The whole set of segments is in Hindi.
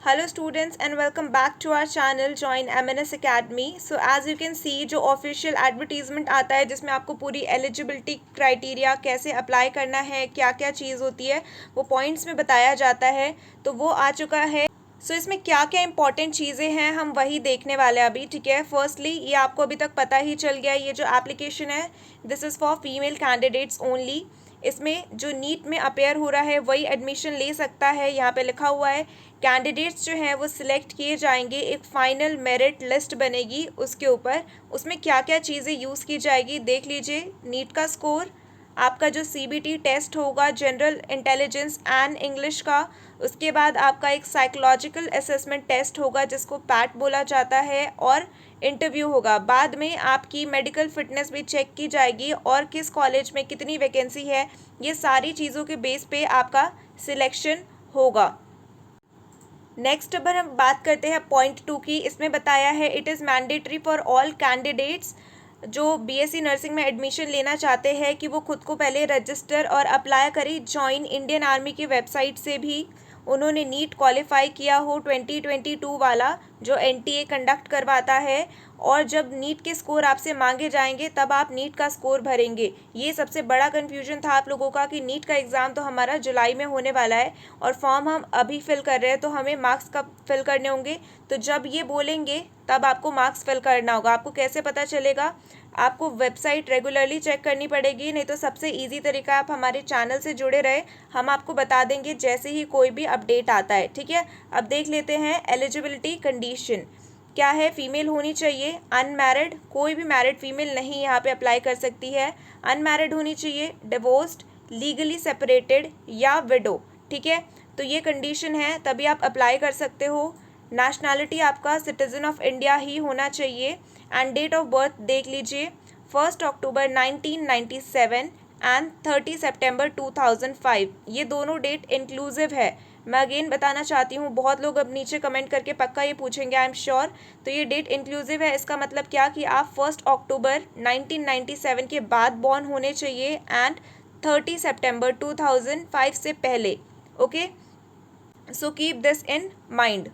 Hello students and welcome back to our channel Join MNS Academy. So as you can see जो ऑफिशियल एडवर्टीजमेंट आता है जिसमें आपको पूरी एलिजिबिलिटी क्राइटेरिया कैसे अप्लाई करना है, क्या क्या चीज़ होती है, वो पॉइंट्स में बताया जाता है, तो वो आ चुका है। सो इसमें क्या क्या इंपॉर्टेंट चीज़ें हैं हम वही देखने वाले हैं अभी, ठीक है। फर्स्टली ये आपको अभी तक पता ही चल गया, ये जो एप्लीकेशन है this is for female candidates only. इसमें जो नीट में अपेयर हो रहा है वही एडमिशन ले सकता है। यहाँ पे लिखा हुआ है कैंडिडेट्स जो हैं वो सिलेक्ट किए जाएंगे, एक फ़ाइनल मेरिट लिस्ट बनेगी उसके ऊपर, उसमें क्या क्या चीज़ें यूज़ की जाएगी देख लीजिए। नीट का स्कोर, आपका जो सीबीटी टेस्ट होगा जनरल इंटेलिजेंस एंड इंग्लिश का, उसके बाद आपका एक साइकोलॉजिकल असेसमेंट टेस्ट होगा जिसको पैट बोला जाता है, और इंटरव्यू होगा। बाद में आपकी मेडिकल फिटनेस भी चेक की जाएगी और किस कॉलेज में कितनी वैकेंसी है, ये सारी चीज़ों के बेस पे आपका सिलेक्शन होगा। नेक्स्ट अगर हम बात करते हैं पॉइंट 2 की, इसमें बताया है it is mandatory for all candidates जो बीएससी नर्सिंग में एडमिशन लेना चाहते हैं कि वो खुद को पहले रजिस्टर और अप्लाई करें जॉइन इंडियन आर्मी की वेबसाइट से भी उन्होंने नीट क्वालिफाई किया हो 2022 वाला जो एनटीए कंडक्ट करवाता है, और जब नीट के स्कोर आपसे मांगे जाएंगे तब आप नीट का स्कोर भरेंगे। ये सबसे बड़ा कन्फ्यूजन था आप लोगों का कि नीट का एग्ज़ाम तो हमारा जुलाई में होने वाला है और फॉर्म हम अभी फिल कर रहे हैं, तो हमें मार्क्स कब फिल करने होंगे। तो जब ये बोलेंगे तब आपको मार्क्स फिल करना होगा। आपको कैसे पता चलेगा? आपको वेबसाइट रेगुलरली चेक करनी पड़ेगी, नहीं तो सबसे इजी तरीका आप हमारे चैनल से जुड़े रहे, हम आपको बता देंगे जैसे ही कोई भी अपडेट आता है, ठीक है। अब देख लेते हैं एलिजिबिलिटी कंडीशन क्या है। फीमेल होनी चाहिए, अनमैरिड, कोई भी मैरिड फीमेल नहीं यहाँ पे अप्लाई कर सकती है, अनमैरिड होनी चाहिए, डिवोर्स्ड, लीगली सेपरेटेड या विडो, ठीक है। तो ये कंडीशन है तभी आप अप्लाई कर सकते हो। नेशनैलिटी आपका सिटीजन ऑफ इंडिया ही होना चाहिए, एंड डेट ऑफ बर्थ देख लीजिए 1 अक्टूबर 1997 एंड 30 सितंबर 2005, ये दोनों डेट इंक्लूसिव है। मैं अगेन बताना चाहती हूँ, बहुत लोग अब नीचे कमेंट करके पक्का ये पूछेंगे, आई एम श्योर। तो ये डेट इंक्लूसिव है, इसका मतलब क्या कि आप 1 अक्टूबर 1997 के बाद बॉर्न होने चाहिए एंड 30 सितंबर 2005 से पहले, okay. So keep this in mind.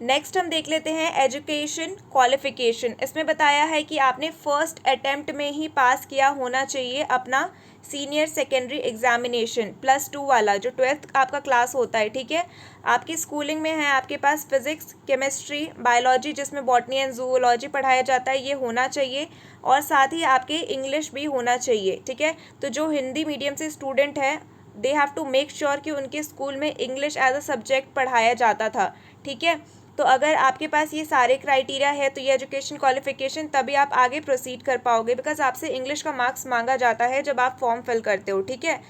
Next हम देख लेते हैं एजुकेशन क्वालिफिकेशन। इसमें बताया है कि आपने फर्स्ट अटेम्प्ट में ही पास किया होना चाहिए अपना सीनियर सेकेंडरी एग्जामिनेशन +2 वाला जो 12th आपका क्लास होता है, ठीक है। आपकी स्कूलिंग में है आपके पास फिजिक्स, केमिस्ट्री, बायोलॉजी जिसमें बॉटनी एंड जूलॉजी पढ़ाया जाता है, ये होना चाहिए, और साथ ही आपके इंग्लिश भी होना चाहिए, ठीक है। तो जो हिंदी मीडियम से स्टूडेंट है they have to make sure कि उनके स्कूल में इंग्लिश एज अ सब्जेक्ट पढ़ाया जाता था, ठीक है। तो अगर आपके पास ये सारे क्राइटेरिया है तो ये एजुकेशन क्वालिफिकेशन, तभी आप आगे प्रोसीड कर पाओगे, बिकॉज आपसे इंग्लिश का मार्क्स मांगा जाता है जब आप फॉर्म फिल करते हो, ठीक है।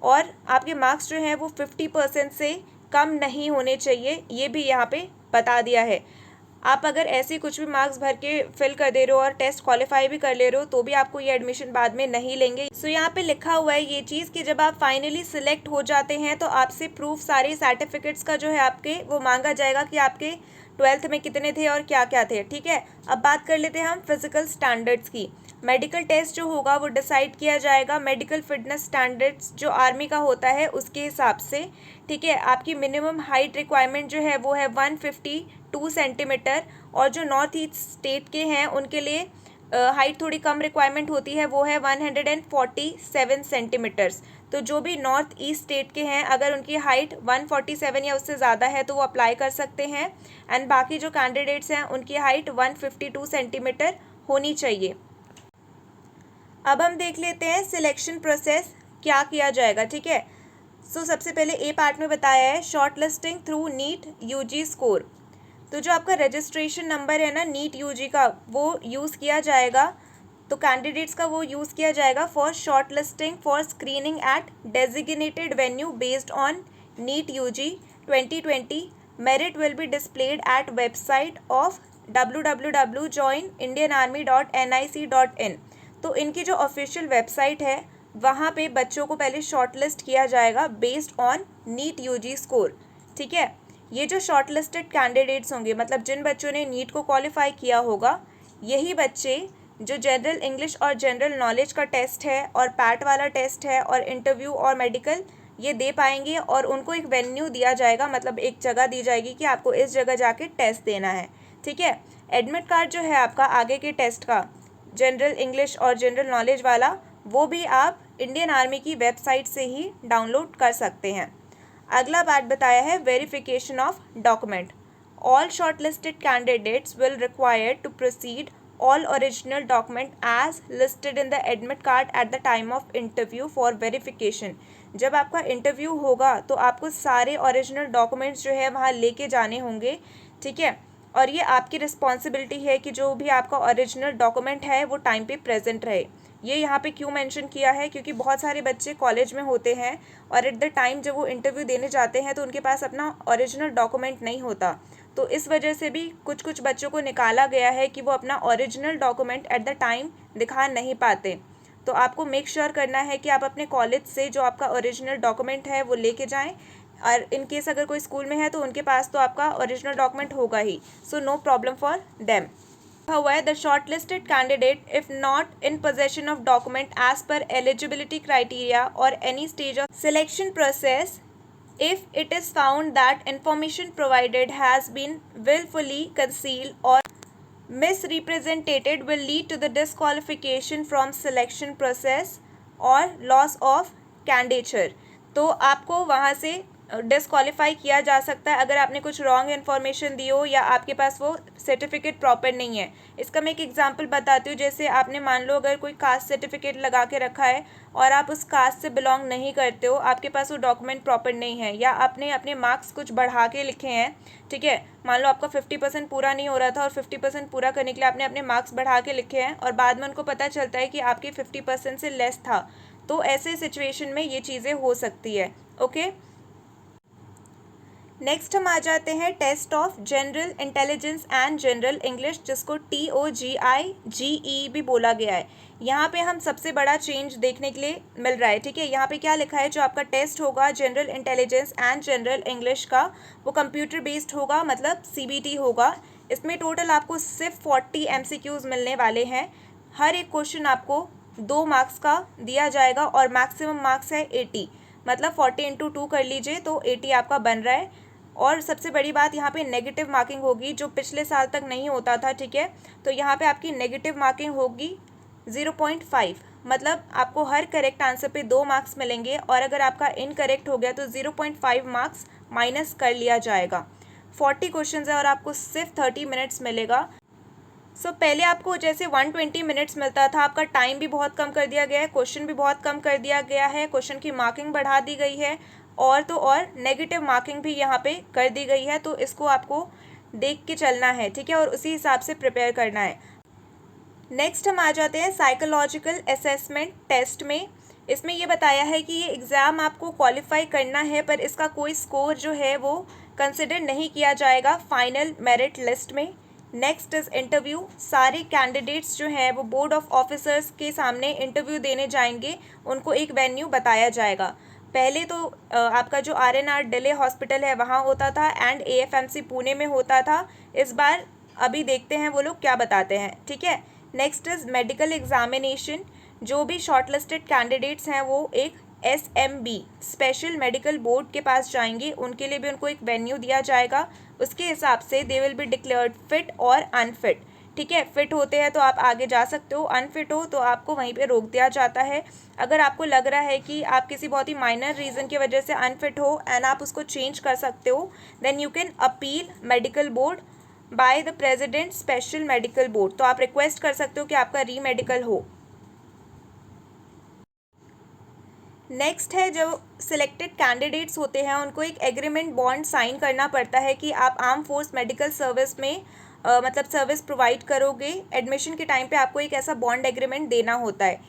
और आपके मार्क्स जो हैं वो 50% से कम नहीं होने चाहिए, ये भी यहाँ पे बता दिया है। आप अगर ऐसे कुछ भी मार्क्स भर के फिल कर दे रहे हो और टेस्ट क्वालिफाई भी कर ले रहे हो तो भी आपको ये एडमिशन बाद में नहीं लेंगे। सो यहाँ पे लिखा हुआ है ये चीज़ कि जब आप फाइनली सिलेक्ट हो जाते हैं तो आपसे प्रूफ सारे सर्टिफिकेट्स का जो है आपके वो मांगा जाएगा कि आपके 12th में कितने थे और क्या क्या थे, ठीक है। अब बात कर लेते हैं हम फिजिकल स्टैंडर्ड्स की। मेडिकल टेस्ट जो होगा वो डिसाइड किया जाएगा मेडिकल फिटनेस स्टैंडर्ड्स जो आर्मी का होता है उसके हिसाब से, ठीक है। आपकी मिनिमम हाइट रिक्वायरमेंट जो है वो है 152 सेंटीमीटर, और जो नॉर्थ ईस्ट स्टेट के हैं उनके लिए हाइट थोड़ी कम रिक्वायरमेंट होती है, वो है 147 सेंटीमीटर्स। तो जो भी नॉर्थ ईस्ट स्टेट के हैं अगर उनकी हाइट 147 या उससे ज़्यादा है तो वो अप्लाई कर सकते हैं, एंड बाकी जो कैंडिडेट्स हैं उनकी हाइट 152 सेंटीमीटर होनी चाहिए। अब हम देख लेते हैं सिलेक्शन प्रोसेस क्या किया जाएगा, ठीक है। सो सबसे पहले ए पार्ट में बताया है short listing through NEET UG score. तो जो आपका रजिस्ट्रेशन नंबर है ना नीट यूजी का वो यूज़ किया जाएगा, तो कैंडिडेट्स का वो यूज़ किया जाएगा for short listing for screening at designated venue based on NEET UG 2020। Merit will be displayed at website of www.joinindianarmy.nic.in। तो इनकी जो ऑफिशियल वेबसाइट है वहाँ पे बच्चों को पहले शॉर्टलिस्ट किया जाएगा based on NEET UG score, ठीक है। ये जो शॉर्ट लिस्टेड कैंडिडेट्स होंगे मतलब जिन बच्चों ने नीट को क्वालिफाई किया होगा, यही बच्चे जो जनरल इंग्लिश और जनरल नॉलेज का टेस्ट है और पैट वाला टेस्ट है और इंटरव्यू और मेडिकल ये दे पाएंगे और उनको एक वेन्यू दिया जाएगा, मतलब एक जगह दी जाएगी कि आपको इस जगह जाके टेस्ट देना है। ठीक है, एडमिट कार्ड जो है आपका आगे के टेस्ट का, जनरल इंग्लिश और जनरल नॉलेज वाला, वो भी आप इंडियन आर्मी की वेबसाइट से ही डाउनलोड कर सकते हैं। अगला बात बताया है verification of document. All shortlisted candidates will required to proceed all original document as listed in the admit card at the time of interview for verification। जब आपका इंटरव्यू होगा तो आपको सारे ओरिजिनल डॉक्यूमेंट्स जो है वहाँ लेके जाने होंगे। ठीक है, और ये आपकी रिस्पॉन्सिबिलिटी है कि जो भी आपका ओरिजिनल डॉक्यूमेंट है वो टाइम पे प्रेजेंट रहे। ये यहाँ पे क्यों मेंशन किया है, क्योंकि बहुत सारे बच्चे कॉलेज में होते हैं और एट द टाइम जब वो इंटरव्यू देने जाते हैं तो उनके पास अपना ओरिजिनल डॉक्यूमेंट नहीं होता। तो इस वजह से भी कुछ कुछ बच्चों को निकाला गया है कि वो अपना original document at the time दिखा नहीं पाते। तो आपको मेक श्योर करना है कि आप अपने कॉलेज से जो आपका ओरिजिनल डॉक्यूमेंट है वो लेके जाएं, और इन केस अगर कोई स्कूल में है तो उनके पास तो आपका ओरिजिनल डॉक्यूमेंट होगा ही, so no problem for them. However, the shortlisted candidate, if not in possession of document as per eligibility criteria or any stage of selection process, if it is found that information provided has been willfully concealed or misrepresented, will lead to the disqualification from selection process or loss of candidature। तो आपको वहाँ से डिस्क्वालीफाई किया जा सकता है अगर आपने कुछ रॉन्ग इन्फॉर्मेशन दी हो या आपके पास वो सर्टिफिकेट प्रॉपर नहीं है। इसका मैं एक एग्जांपल बताती हूँ। जैसे आपने मान लो अगर कोई कास्ट सर्टिफिकेट लगा के रखा है और आप उस कास्ट से बिलोंग नहीं करते हो, आपके पास वो डॉक्यूमेंट प्रॉपर नहीं है, या आपने अपने मार्क्स कुछ बढ़ा के लिखे हैं। ठीक है, मान लो आपका 50% पूरा नहीं हो रहा था और 50% पूरा करने के लिए आपने अपने मार्क्स बढ़ा के लिखे हैं और बाद में उनको पता चलता है कि आपके 50% से लेस था, तो ऐसे सिचुएशन में ये चीज़ें हो सकती है। ओके, नेक्स्ट हम आ जाते हैं test of general intelligence and general English, जिसको TOGIGE भी बोला गया है। यहाँ पे हम सबसे बड़ा चेंज देखने के लिए मिल रहा है। ठीक है, यहाँ पे क्या लिखा है, जो आपका टेस्ट होगा general intelligence and general English का, वो कंप्यूटर बेस्ड होगा, मतलब CBT होगा। इसमें टोटल आपको सिर्फ 40 MCQs मिलने वाले हैं। हर एक क्वेश्चन आपको 2 मार्क्स का दिया जाएगा और मैक्सिमम मार्क्स है 80, मतलब 40 × 2 कर लीजिए तो 80 आपका बन रहा है। और सबसे बड़ी बात यहाँ पे नेगेटिव मार्किंग होगी, जो पिछले साल तक नहीं होता था। ठीक है, तो यहाँ पे आपकी नेगेटिव मार्किंग होगी 0.5, मतलब आपको हर करेक्ट आंसर पे 2 मार्क्स मिलेंगे और अगर आपका इनकरेक्ट हो गया तो 0.5 मार्क्स माइनस कर लिया जाएगा। 40 क्वेश्चन है और आपको सिर्फ 30 मिनट्स मिलेगा। सो पहले आपको जैसे 120 मिनट्स मिलता था, आपका टाइम भी बहुत कम कर दिया गया है, क्वेश्चन भी बहुत कम कर दिया गया है, क्वेश्चन की मार्किंग बढ़ा दी गई है और तो और नेगेटिव मार्किंग भी यहाँ पे कर दी गई है। तो इसको आपको देख के चलना है। ठीक है, और उसी हिसाब से प्रिपेयर करना है। नेक्स्ट हम आ जाते हैं साइकोलॉजिकल असेसमेंट टेस्ट में। इसमें ये बताया है कि ये एग्ज़ाम आपको क्वालिफाई करना है, पर इसका कोई स्कोर जो है वो कंसिडर नहीं किया जाएगा फाइनल मेरिट लिस्ट में। Next is interview. सारे कैंडिडेट्स जो हैं वो बोर्ड ऑफ ऑफिसर्स के सामने इंटरव्यू देने जाएंगे, उनको एक वेन्यू बताया जाएगा। पहले तो आपका जो RNR डिले हॉस्पिटल है वहाँ होता था एंड AFMC पुणे में होता था। इस बार अभी देखते हैं वो लोग क्या बताते हैं। ठीक है, नेक्स्ट इज़ मेडिकल एग्जामिनेशन। जो भी शॉर्टलिस्टेड कैंडिडेट्स हैं वो एक SMB स्पेशल मेडिकल बोर्ड के पास जाएंगे, उनके लिए भी उनको एक वेन्यू दिया जाएगा। उसके हिसाब से they will be declared fit और अनफिट। ठीक है, फिट होते हैं तो आप आगे जा सकते हो, अनफिट हो तो आपको वहीं पे रोक दिया जाता है। अगर आपको लग रहा है कि आप किसी बहुत ही माइनर रीज़न की वजह से अनफिट हो एंड आप उसको चेंज कर सकते हो, then you can appeal medical board by the president special medical board. तो आप रिक्वेस्ट कर सकते हो कि आपका रीमेडिकल हो। नेक्स्ट है, जो सिलेक्टेड कैंडिडेट्स होते हैं उनको एक एग्रीमेंट बॉन्ड साइन करना पड़ता है कि आप आर्म फोर्स मेडिकल सर्विस में मतलब सर्विस प्रोवाइड करोगे। एडमिशन के टाइम पे आपको एक ऐसा बॉन्ड एग्रीमेंट देना होता है।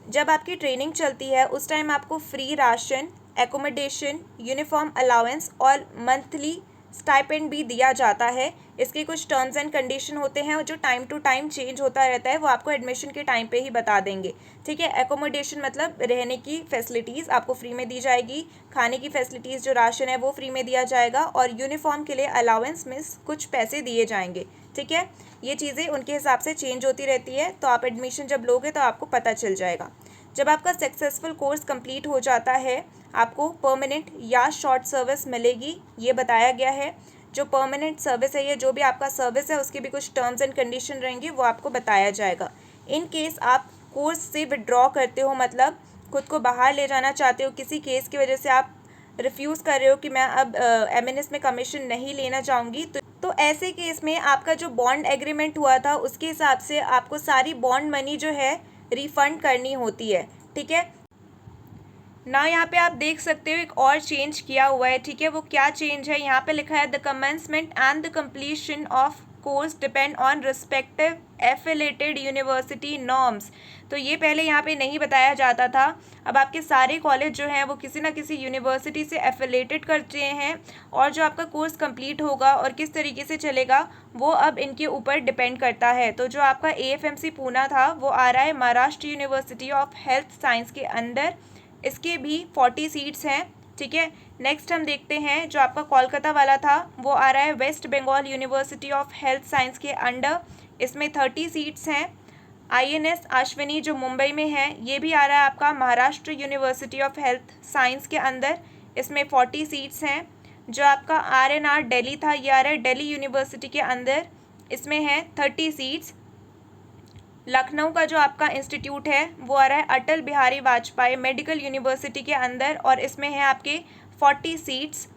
जब आपकी ट्रेनिंग चलती है उस टाइम आपको free ration, accommodation, uniform allowance और मंथली स्टाइपेंड भी दिया जाता है। इसके कुछ टर्म्स एंड कंडीशन होते हैं जो टाइम टू टाइम चेंज होता रहता है, वो आपको एडमिशन के टाइम पे ही बता देंगे। ठीक है, एकोमोडेशन मतलब रहने की फैसिलिटीज़ आपको फ्री में दी जाएगी, खाने की फैसिलिटीज़ जो राशन है वो फ्री में दिया जाएगा और यूनिफॉर्म के लिए अलाउंस में कुछ पैसे दिए जाएंगे। ठीक है, ये चीज़ें उनके हिसाब से चेंज होती रहती है। तो आप एडमिशन जब लोगे तो आपको पता चल जाएगा। जब आपका सक्सेसफुल कोर्स कंप्लीट हो जाता है, आपको परमानेंट या शॉर्ट सर्विस मिलेगी, ये बताया गया है। जो परमानेंट सर्विस है, ये जो भी आपका सर्विस है उसकी भी कुछ टर्म्स एंड कंडीशन रहेंगे, वो आपको बताया जाएगा। इन केस आप कोर्स से विड्रॉ करते हो, मतलब खुद को बाहर ले जाना चाहते हो, किसी केस की वजह से आप रिफ्यूज़ कर रहे हो कि मैं अब एमएनएस में कमीशन नहीं लेना चाहूँगी, तो ऐसे केस में आपका जो बॉन्ड एग्रीमेंट हुआ था उसके हिसाब से आपको सारी बॉन्ड मनी जो है रिफ़ंड करनी होती है। ठीक है ना, यहाँ पे आप देख सकते हो एक और चेंज किया हुआ है। ठीक है, वो क्या चेंज है, यहाँ पे लिखा है the commencement and the completion of course depend on respective affiliated university norms. तो ये पहले यहाँ पे नहीं बताया जाता था। अब आपके सारे कॉलेज जो हैं वो किसी ना किसी यूनिवर्सिटी से एफिलेटेड कर चुके हैं, और जो आपका कोर्स कंप्लीट होगा और किस तरीके से चलेगा वो अब इनके ऊपर डिपेंड करता है। तो जो आपका AFMC पूना था वो आ रहा है Maharashtra university of health science के अंदर, इसके भी 40 सीट्स हैं। ठीक है, नेक्स्ट हम देखते हैं जो आपका कोलकाता वाला था वो आ रहा है west Bengal university of health science के अंडर, इसमें 30 सीट्स हैं। INS अश्विनी जो मुंबई में है, ये भी आ रहा है आपका Maharashtra university of health science के अंदर, इसमें 40 सीट्स हैं। जो आपका RNR दिल्ली था, ये आ रहा है दिल्ली यूनिवर्सिटी के अंदर, इसमें है 30 सीट्स। लखनऊ का जो आपका इंस्टीट्यूट है वो आ रहा है अटल बिहारी वाजपेयी मेडिकल यूनिवर्सिटी के अंदर, और इसमें है आपके 40 सीट्स।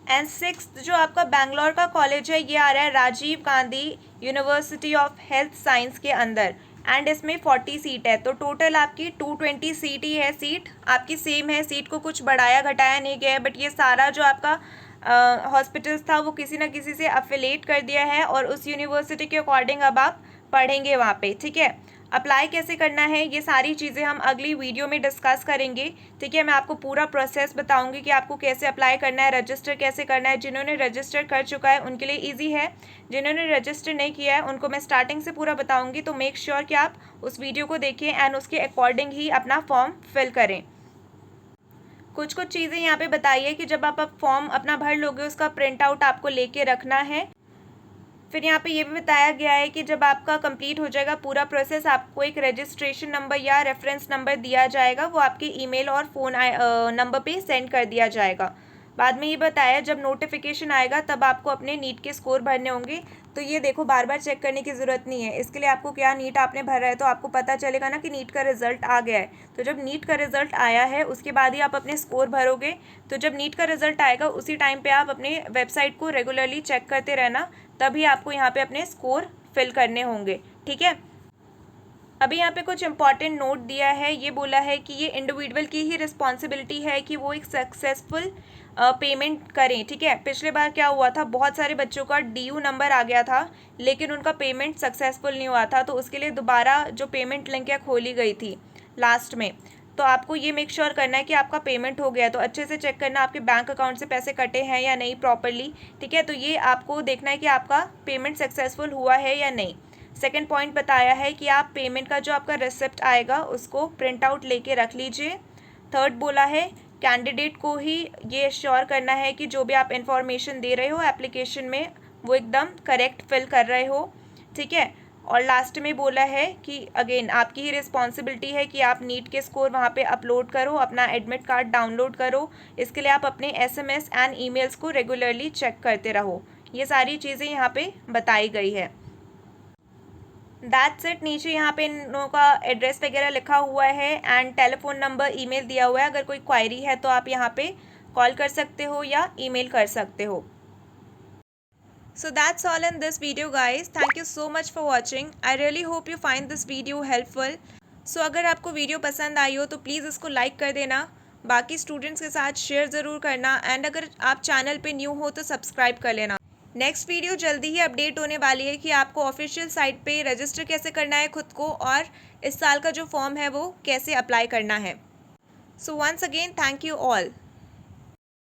एंड सिक्स्थ जो आपका बैंगलोर का कॉलेज है, ये आ रहा है Rajiv Gandhi university of health science के अंदर, एंड इसमें 40 सीट है। तो टोटल आपकी 220 सीट ही है, सीट आपकी सेम है, सीट को कुछ बढ़ाया घटाया नहीं गया है। बट ये सारा जो आपका हॉस्पिटल्स था वो किसी ना किसी से अफिलेट कर दिया है, और उस यूनिवर्सिटी के अकॉर्डिंग अब आप पढ़ेंगे वहाँ पे। ठीक है, अप्लाई कैसे करना है ये सारी चीज़ें हम अगली वीडियो में डिस्कस करेंगे। ठीक है, मैं आपको पूरा प्रोसेस बताऊंगी कि आपको कैसे अप्लाई करना है, रजिस्टर कैसे करना है। जिन्होंने रजिस्टर कर चुका है उनके लिए ईजी है, जिन्होंने रजिस्टर नहीं किया है उनको मैं स्टार्टिंग से पूरा बताऊंगी। तो मेक श्योर कि आप उस वीडियो को देखें एंड उसके अकॉर्डिंग ही अपना फॉर्म फिल करें। कुछ चीज़ें यहाँ पे बताइए कि जब आप फॉर्म अपना भर लोगे उसका प्रिंट आउट आपको लेके रखना है। फिर यहाँ पे ये भी बताया गया है कि जब आपका कंप्लीट हो जाएगा पूरा प्रोसेस, आपको एक रजिस्ट्रेशन नंबर या रेफरेंस नंबर दिया जाएगा, वो आपके ईमेल और फ़ोन नंबर पे सेंड कर दिया जाएगा। बाद में ये बताया जब नोटिफिकेशन आएगा तब आपको अपने नीट के स्कोर भरने होंगे। तो ये देखो, बार बार चेक करने की ज़रूरत नहीं है, इसके लिए आपको क्या नीट आपने भरा है तो आपको पता चलेगा ना कि नीट का रिज़ल्ट आ गया है। तो जब नीट का रिज़ल्ट आया है उसके बाद ही आप अपने स्कोर भरोगे। तो जब नीट का रिज़ल्ट आएगा उसी टाइम पे आप अपने वेबसाइट को रेगुलरली चेक करते रहना, तभी आपको यहाँ पे अपने स्कोर फिल करने होंगे। ठीक है, अभी यहाँ पे कुछ इंपॉर्टेंट नोट दिया है, ये बोला है कि ये इंडिविजुअल की ही रिस्पॉन्सिबिलिटी है कि वो एक सक्सेसफुल पेमेंट करें। ठीक है, पिछले बार क्या हुआ था, बहुत सारे बच्चों का DU नंबर आ गया था लेकिन उनका पेमेंट सक्सेसफुल नहीं हुआ था, तो उसके लिए दोबारा जो पेमेंट लिंक है खोली गई थी लास्ट में। तो आपको ये मेक श्योर करना है कि आपका पेमेंट हो गया, तो अच्छे से चेक करना आपके बैंक अकाउंट से पैसे कटे हैं या नहीं प्रॉपरली। ठीक है, तो ये आपको देखना है कि आपका पेमेंट सक्सेसफुल हुआ है या नहीं। सेकंड पॉइंट बताया है कि आप पेमेंट का जो आपका रिसिप्ट आएगा उसको प्रिंट आउट लेके रख लीजिए। थर्ड बोला है कैंडिडेट को ही ये श्योर करना है कि जो भी आप इंफॉर्मेशन दे रहे हो एप्लीकेशन में वो एकदम करेक्ट फिल कर रहे हो। ठीक है, और लास्ट में बोला है कि अगेन आपकी ही रिस्पॉन्सिबिलिटी है कि आप नीट के स्कोर वहाँ पे अपलोड करो, अपना एडमिट कार्ड डाउनलोड करो। इसके लिए आप अपने SMS एंड ईमेल्स को रेगुलरली चेक करते रहो। ये सारी चीज़ें यहाँ पे बताई गई है। That's it. नीचे यहाँ पे इन लोगों का एड्रेस वगैरह लिखा हुआ है एंड टेलीफोन नंबर ईमेल दिया हुआ है। अगर कोई क्वायरी है तो आप यहाँ पे कॉल कर सकते हो या ईमेल कर सकते हो। So that's all in this video guys. Thank you so much for watching. I really hope you find this video helpful. So अगर आपको वीडियो पसंद आई हो तो प्लीज़ इसको लाइक कर देना, बाकी स्टूडेंट्स के साथ शेयर ज़रूर करना, एंड अगर आप चैनल पे न्यू हो तो सब्सक्राइब कर लेना। नेक्स्ट वीडियो जल्दी ही अपडेट होने वाली है कि आपको ऑफिशियल साइट पे रजिस्टर कैसे करना है खुद को, और इस साल का जो फॉर्म है वो कैसे अप्लाई करना है। So once again thank you all.